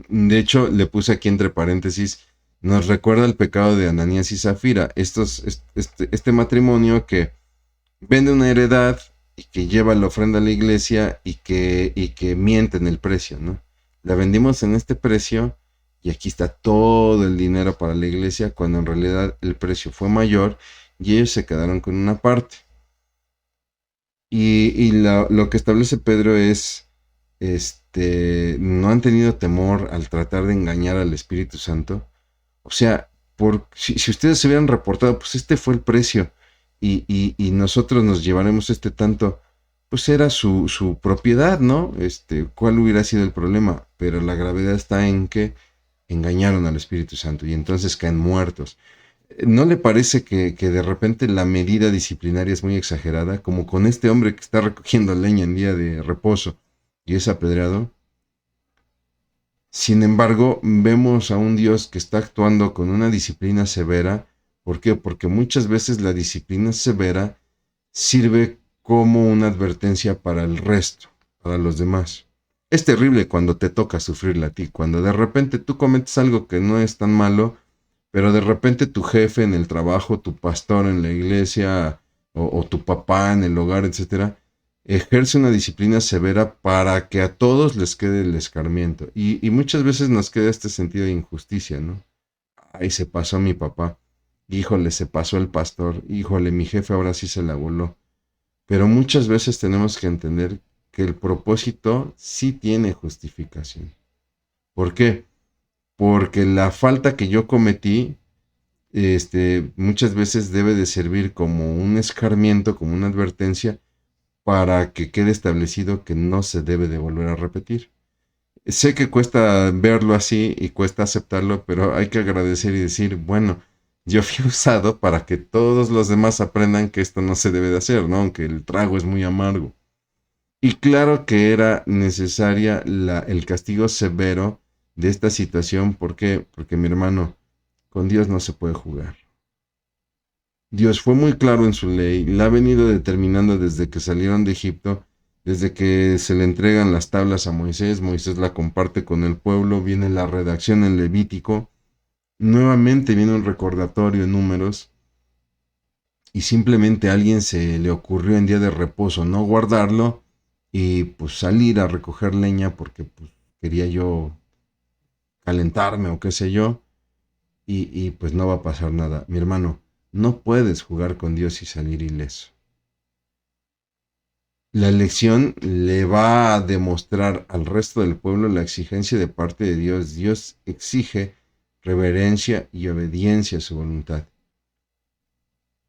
De hecho, le puse aquí entre paréntesis, nos recuerda el pecado de Ananías y Zafira, este matrimonio que vende una heredad y que lleva la ofrenda a la iglesia y que miente en el precio, ¿no? La vendimos en este precio y aquí está todo el dinero para la iglesia cuando en realidad el precio fue mayor y ellos se quedaron con una parte. Y lo que establece Pedro es, no han tenido temor al tratar de engañar al Espíritu Santo. O sea, si ustedes se hubieran reportado, pues este fue el precio y nosotros nos llevaremos este tanto, pues era su propiedad, ¿no? ¿Cuál hubiera sido el problema? Pero la gravedad está en que engañaron al Espíritu Santo y entonces caen muertos. ¿No le parece que de repente la medida disciplinaria es muy exagerada? Como con este hombre que está recogiendo leña en día de reposo y es apedreado. Sin embargo, vemos a un Dios que está actuando con una disciplina severa. ¿Por qué? Porque muchas veces la disciplina severa sirve como una advertencia para el resto, para los demás. Es terrible cuando te toca sufrirla a ti, cuando de repente tú cometes algo que no es tan malo, pero de repente tu jefe en el trabajo, tu pastor en la iglesia o tu papá en el hogar, etcétera, ejerce una disciplina severa para que a todos les quede el escarmiento. Y muchas veces nos queda este sentido de injusticia, ¿no? Ay, se pasó mi papá. Híjole, se pasó el pastor. Híjole, mi jefe ahora sí se la voló. Pero muchas veces tenemos que entender que el propósito sí tiene justificación. ¿Por qué? Porque la falta que yo cometí, muchas veces debe de servir como un escarmiento, como una advertencia, para que quede establecido que no se debe de volver a repetir. Sé que cuesta verlo así y cuesta aceptarlo, pero hay que agradecer y decir, bueno, yo fui usado para que todos los demás aprendan que esto no se debe de hacer, ¿no? Aunque el trago es muy amargo. Y claro que era necesaria el castigo severo de esta situación. ¿Por qué? Porque mi hermano, con Dios no se puede jugar. Dios fue muy claro en su ley, la ha venido determinando desde que salieron de Egipto, desde que se le entregan las tablas a Moisés, Moisés la comparte con el pueblo, viene la redacción en Levítico, nuevamente viene un recordatorio en Números, y simplemente a alguien se le ocurrió en día de reposo no guardarlo y pues salir a recoger leña porque pues quería yo calentarme o qué sé yo, y pues no va a pasar nada. Mi hermano, no puedes jugar con Dios y salir ileso. La elección le va a demostrar al resto del pueblo la exigencia de parte de Dios. Dios exige reverencia y obediencia a su voluntad.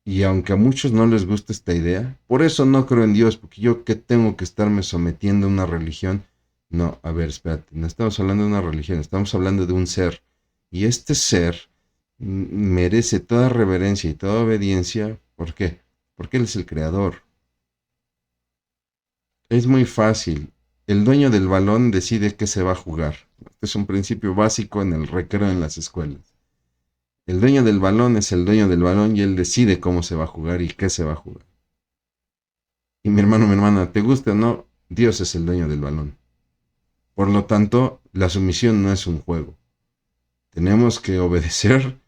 Y aunque a muchos no les gusta esta idea, por eso no creo en Dios, porque yo que tengo que estarme sometiendo a una religión. No, a ver, espérate, no estamos hablando de una religión, estamos hablando de un ser. Y este ser merece toda reverencia y toda obediencia. ¿Por qué? Porque Él es el creador. Es muy fácil. El dueño del balón decide qué se va a jugar. Este es un principio básico en el recreo en las escuelas. El dueño del balón es el dueño del balón y él decide cómo se va a jugar y qué se va a jugar. Y mi hermano, mi hermana, te guste o no, Dios es el dueño del balón. Por lo tanto, la sumisión no es un juego. Tenemos que obedecer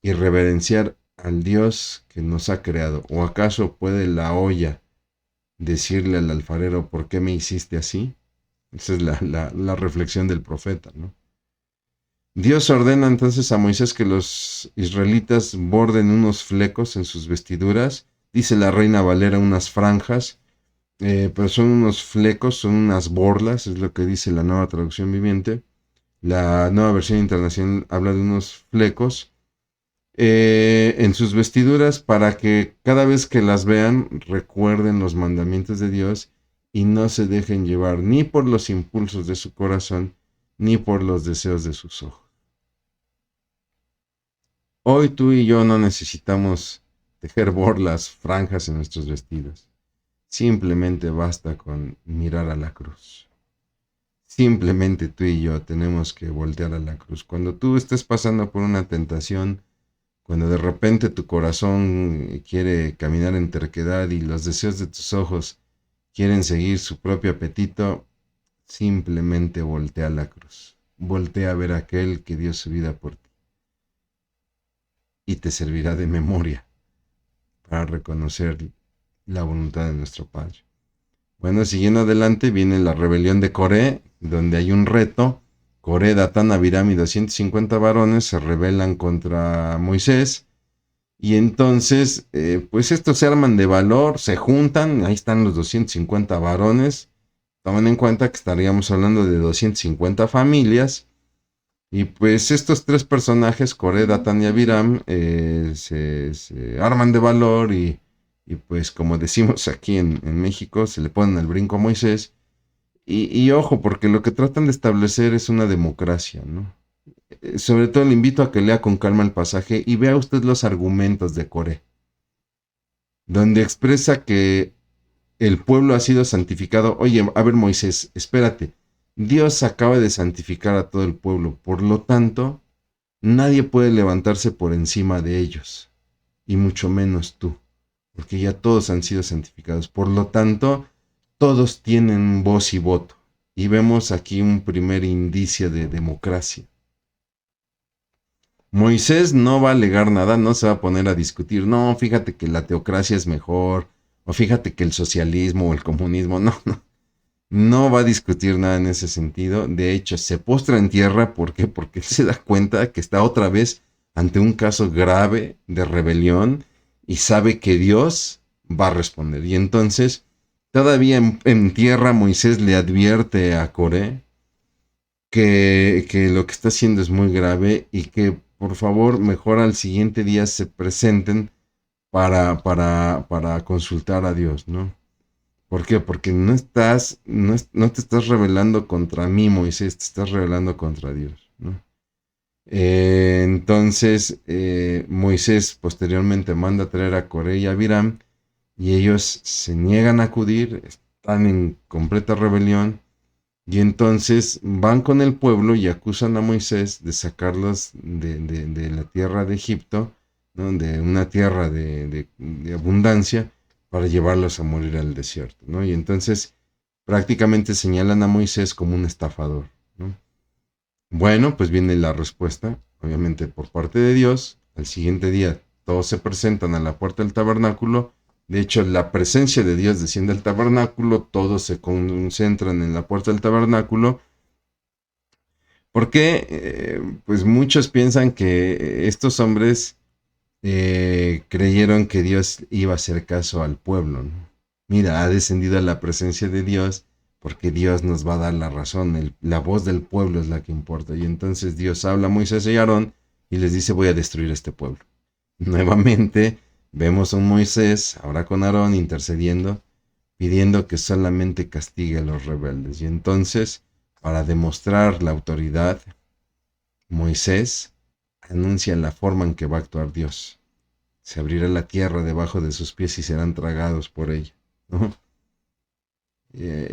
y reverenciar al Dios que nos ha creado. ¿O acaso puede la olla decirle al alfarero, ¿por qué me hiciste así? Esa es la reflexión del profeta, ¿no? Dios ordena entonces a Moisés que los israelitas borden unos flecos en sus vestiduras. Dice la Reina Valera unas franjas, pero son unos flecos, son unas borlas, es lo que dice la Nueva Traducción Viviente. La Nueva Versión Internacional habla de unos flecos en sus vestiduras para que cada vez que las vean recuerden los mandamientos de Dios y no se dejen llevar ni por los impulsos de su corazón ni por los deseos de sus ojos. Hoy tú y yo no necesitamos tejer borlas, franjas en nuestros vestidos. Simplemente basta con mirar a la cruz. Simplemente tú y yo tenemos que voltear a la cruz. Cuando tú estés pasando por una tentación, cuando de repente tu corazón quiere caminar en terquedad y los deseos de tus ojos quieren seguir su propio apetito, simplemente voltea a la cruz. Voltea a ver a aquel que dio su vida por ti y te servirá de memoria para reconocer la voluntad de nuestro Padre. Bueno, siguiendo adelante viene la rebelión de Coré, donde hay un reto. Coré, Datán, Abiram y 250 varones se rebelan contra Moisés. Y entonces, pues estos se arman de valor, se juntan, ahí están los 250 varones. Tomen en cuenta que estaríamos hablando de 250 familias. Y pues estos tres personajes, Coré, Datán y Abiram, se arman de valor y pues como decimos aquí en México, se le ponen el brinco a Moisés. Y ojo, porque lo que tratan de establecer es una democracia, ¿no? Sobre todo le invito a que lea con calma el pasaje y vea usted los argumentos de Coré, donde expresa que el pueblo ha sido santificado. Oye, a ver Moisés, espérate, Dios acaba de santificar a todo el pueblo, por lo tanto, nadie puede levantarse por encima de ellos, y mucho menos tú, porque ya todos han sido santificados. Por lo tanto, todos tienen voz y voto. Y vemos aquí un primer indicio de democracia. Moisés no va a alegar nada, no se va a poner a discutir, no, fíjate que la teocracia es mejor, O fíjate que el socialismo o el comunismo no va a discutir nada en ese sentido. De hecho, se postra en tierra. ¿Por qué? Porque él se da cuenta que está otra vez ante un caso grave de rebelión y sabe que Dios va a responder. Y entonces, todavía en tierra, Moisés le advierte a Coré que lo que está haciendo es muy grave y que por favor mejor al siguiente día se presenten para consultar a Dios, ¿no? ¿Por qué? Porque no te estás rebelando contra mí, Moisés, te estás rebelando contra Dios, ¿no? Entonces, Moisés posteriormente manda a traer a Coré y a Abiram, y ellos se niegan a acudir, están en completa rebelión, y entonces van con el pueblo y acusan a Moisés de sacarlos de la tierra de Egipto, ¿no? De una tierra de abundancia, para llevarlos a morir al desierto, ¿no? Y entonces prácticamente señalan a Moisés como un estafador, ¿no? Bueno, pues viene la respuesta, obviamente por parte de Dios. Al siguiente día todos se presentan a la puerta del tabernáculo. De hecho, la presencia de Dios desciende al tabernáculo, todos se concentran en la puerta del tabernáculo. Porque pues muchos piensan que estos hombres creyeron que Dios iba a hacer caso al pueblo, ¿no? Mira, ha descendido la presencia de Dios porque Dios nos va a dar la razón, la voz del pueblo es la que importa. Y entonces Dios habla a Moisés y Aarón y les dice: voy a destruir este pueblo. Nuevamente vemos a un Moisés, ahora con Aarón, intercediendo, pidiendo que solamente castigue a los rebeldes. Y entonces, para demostrar la autoridad, Moisés anuncia la forma en que va a actuar Dios. Se abrirá la tierra debajo de sus pies y serán tragados por ella, ¿no?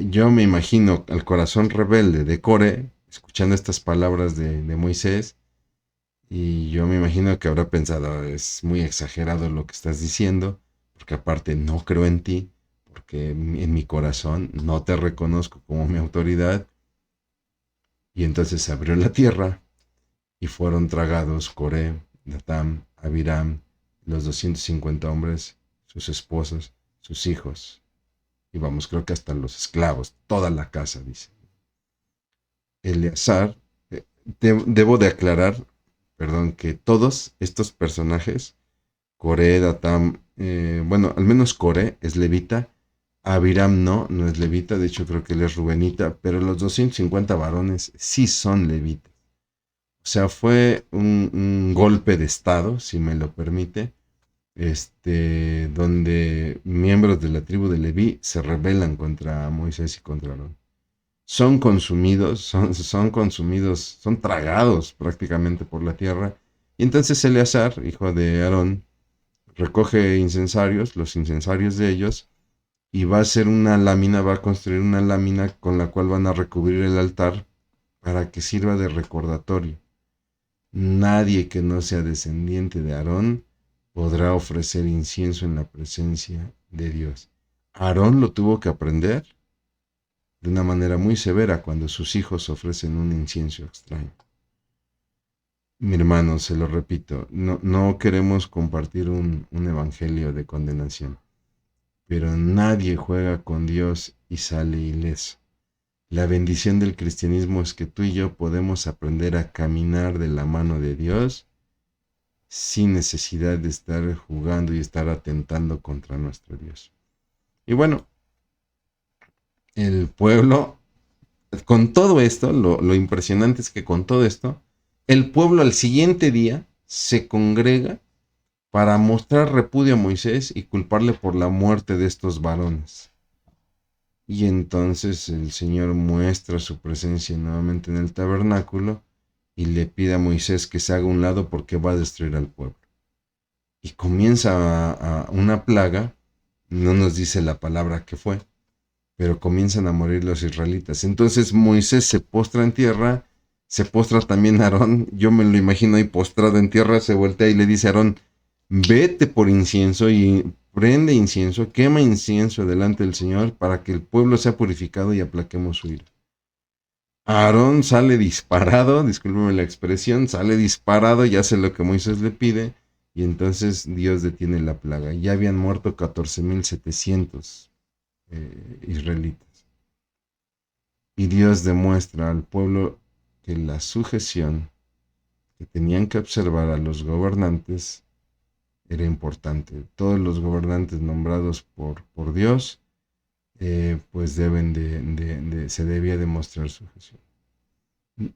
Yo me imagino al corazón rebelde de Core, escuchando estas palabras de Moisés, y yo me imagino que habrá pensado: es muy exagerado lo que estás diciendo, porque aparte no creo en ti, porque en mi corazón no te reconozco como mi autoridad. Y entonces se abrió la tierra y fueron tragados Coré, Datam, Abiram, los 250 hombres, sus esposas, sus hijos, y vamos, creo que hasta los esclavos, toda la casa, dice. Eleazar, debo de aclarar, perdón, que todos estos personajes, Coré, Datam, bueno, al menos Coré es levita, Abiram no es levita, de hecho creo que él es rubenita, pero los 250 varones sí son levitas. O sea, fue un golpe de estado, si me lo permite, donde miembros de la tribu de Leví se rebelan contra Moisés y contra Aarón. Son consumidos, son tragados prácticamente por la tierra. Y entonces Eleazar, hijo de Aarón, recoge incensarios, los incensarios de ellos, y va a hacer una lámina, va a construir una lámina con la cual van a recubrir el altar para que sirva de recordatorio. Nadie que no sea descendiente de Aarón podrá ofrecer incienso en la presencia de Dios. Aarón lo tuvo que aprender de una manera muy severa cuando sus hijos ofrecen un incienso extraño. Mi hermano, se lo repito, no queremos compartir un evangelio de condenación, pero nadie juega con Dios y sale ileso. La bendición del cristianismo es que tú y yo podemos aprender a caminar de la mano de Dios sin necesidad de estar jugando y estar atentando contra nuestro Dios. Y bueno, el pueblo, con todo esto, lo impresionante es que con todo esto, el pueblo al siguiente día se congrega para mostrar repudio a Moisés y culparle por la muerte de estos varones. Y entonces el Señor muestra su presencia nuevamente en el tabernáculo y le pide a Moisés que se haga a un lado porque va a destruir al pueblo. Y comienza a una plaga, no nos dice la palabra que fue, pero comienzan a morir los israelitas. Entonces Moisés se postra en tierra, se postra también Aarón, yo me lo imagino ahí postrado en tierra, se voltea y le dice a Aarón: vete por incienso y prende incienso, quema incienso delante del Señor para que el pueblo sea purificado y aplaquemos su ira. Aarón sale disparado, discúlpeme la expresión, sale disparado y hace lo que Moisés le pide, y entonces Dios detiene la plaga. Ya habían muerto 14,700 israelitas. Y Dios demuestra al pueblo que la sujeción que tenían que observar a los gobernantes era importante. Todos los gobernantes nombrados por Dios, pues se debía demostrar sujeción.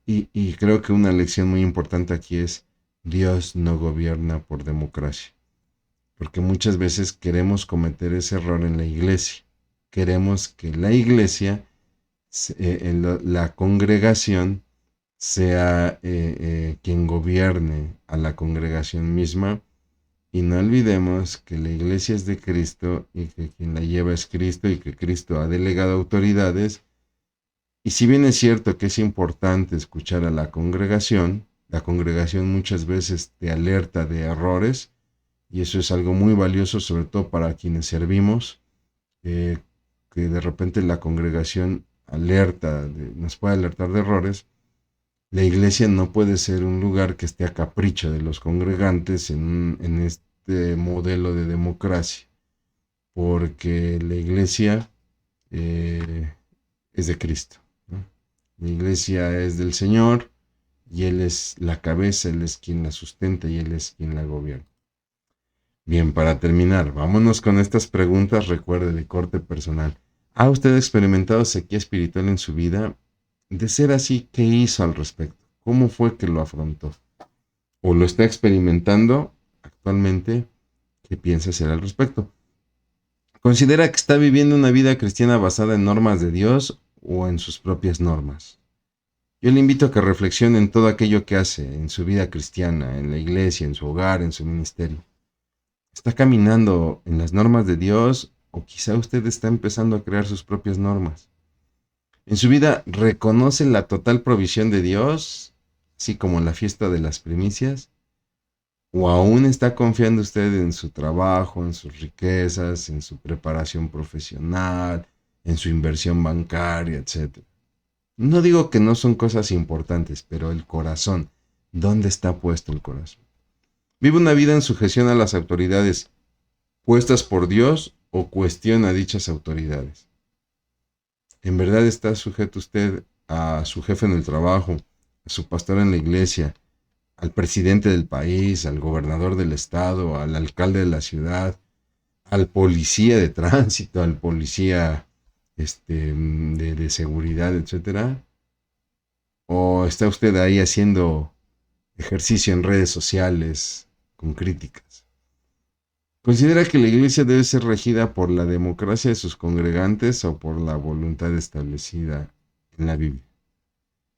Y creo que una lección muy importante aquí es: Dios no gobierna por democracia, porque muchas veces queremos cometer ese error en la iglesia. Queremos que la iglesia, la congregación, sea quien gobierne a la congregación misma, y no olvidemos que la iglesia es de Cristo y que quien la lleva es Cristo y que Cristo ha delegado autoridades. Y si bien es cierto que es importante escuchar a la congregación muchas veces te alerta de errores, y eso es algo muy valioso, sobre todo para quienes servimos, que de repente la congregación nos puede alertar de errores. La iglesia no puede ser un lugar que esté a capricho de los congregantes en este modelo de democracia, porque la iglesia es de Cristo, ¿no? La iglesia es del Señor y Él es la cabeza, Él es quien la sustenta y Él es quien la gobierna. Bien, para terminar, vámonos con estas preguntas, recuerde, de corte personal. ¿Ha usted experimentado sequía espiritual en su vida? De ser así, ¿qué hizo al respecto? ¿Cómo fue que lo afrontó? ¿O lo está experimentando actualmente? ¿Qué piensa hacer al respecto? ¿Considera que está viviendo una vida cristiana basada en normas de Dios o en sus propias normas? Yo le invito a que reflexione en todo aquello que hace en su vida cristiana, en la iglesia, en su hogar, en su ministerio. ¿Está caminando en las normas de Dios o quizá usted está empezando a crear sus propias normas? ¿En su vida reconoce la total provisión de Dios, así como en la fiesta de las primicias? ¿O aún está confiando usted en su trabajo, en sus riquezas, en su preparación profesional, en su inversión bancaria, etcétera? No digo que no son cosas importantes, pero el corazón, ¿dónde está puesto el corazón? ¿Vive una vida en sujeción a las autoridades puestas por Dios o cuestiona dichas autoridades? ¿En verdad está sujeto usted a su jefe en el trabajo, a su pastor en la iglesia, al presidente del país, al gobernador del estado, al alcalde de la ciudad, al policía de tránsito, al policía de seguridad, etcétera? ¿O está usted ahí haciendo ejercicio en redes sociales con críticas? ¿Considera que la iglesia debe ser regida por la democracia de sus congregantes o por la voluntad establecida en la Biblia?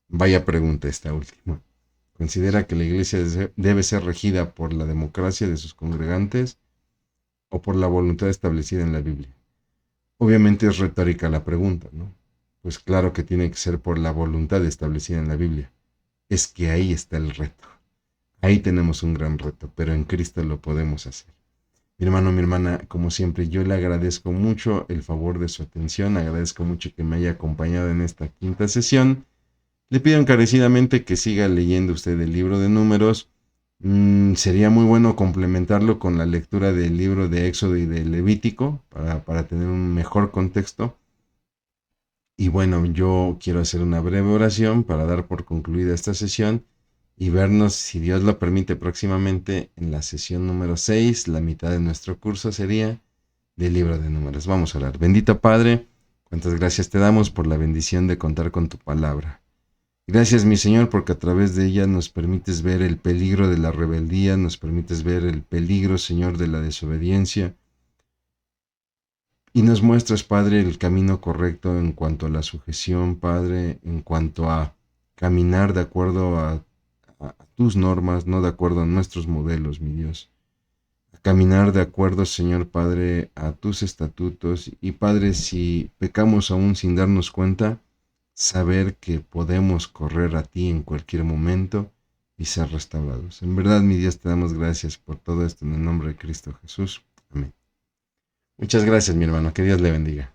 Vaya pregunta esta última. ¿Considera que la iglesia debe ser regida por la democracia de sus congregantes o por la voluntad establecida en la Biblia? Obviamente es retórica la pregunta, ¿no? Pues claro que tiene que ser por la voluntad establecida en la Biblia. Es que ahí está el reto. Ahí tenemos un gran reto, pero en Cristo lo podemos hacer. Mi hermano, mi hermana, como siempre, yo le agradezco mucho el favor de su atención, agradezco mucho que me haya acompañado en esta quinta sesión. Le pido encarecidamente que siga leyendo usted el libro de Números. Sería muy bueno complementarlo con la lectura del libro de Éxodo y de Levítico para tener un mejor contexto. Y bueno, yo quiero hacer una breve oración para dar por concluida esta sesión y vernos, si Dios lo permite, próximamente en la sesión número 6. La mitad de nuestro curso sería del libro de Números. Vamos a orar. Bendito Padre, cuántas gracias te damos por la bendición de contar con tu palabra. Gracias, mi Señor, porque a través de ella nos permites ver el peligro de la rebeldía, nos permites ver el peligro, Señor, de la desobediencia, y nos muestras, Padre, el camino correcto en cuanto a la sujeción, Padre, en cuanto a caminar de acuerdo a tus normas, no de acuerdo a nuestros modelos, mi Dios. A caminar de acuerdo, Señor Padre, a tus estatutos. Y Padre, si pecamos aún sin darnos cuenta, saber que podemos correr a ti en cualquier momento y ser restaurados. En verdad, mi Dios, te damos gracias por todo esto en el nombre de Cristo Jesús. Amén. Muchas gracias, mi hermano. Que Dios le bendiga.